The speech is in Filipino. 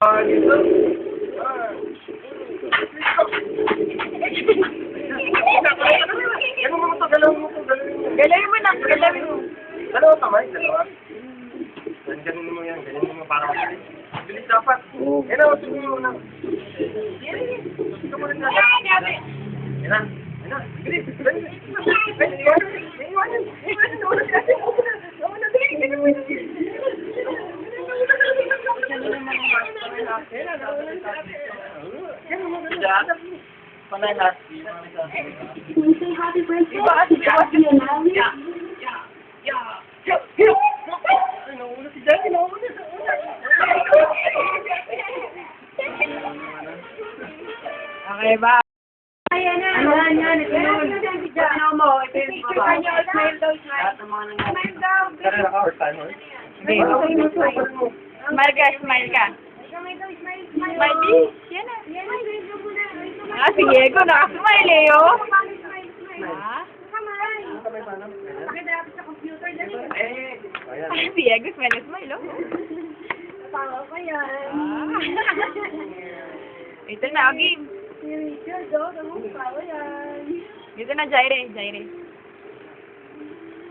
Dito. Galawin mo. Galawin mo na, galawin mo. Dalawa kamay, dalawa. Ganun mo yan, ganun mo para kasi. Bilis dapat. Yan o, tingin mo na. Ito mo rin na. Yan na. Bilis. Panay lahat. Can you say happy birthday? Happy Anali? Okay ba? Ayan na. Ito yun. Ano mo? Ito yung baba. Smile daw, smile. Smile daw. Smile ka, smile ka. Smile din. Yan na. Si Diego, nakasmile eh, oh. Si Diego, smile na smile, oh. Pawa ko yan. Ito na, game. Si Richard, oh. Pawa yan. Dito na, Jaire, Jaire.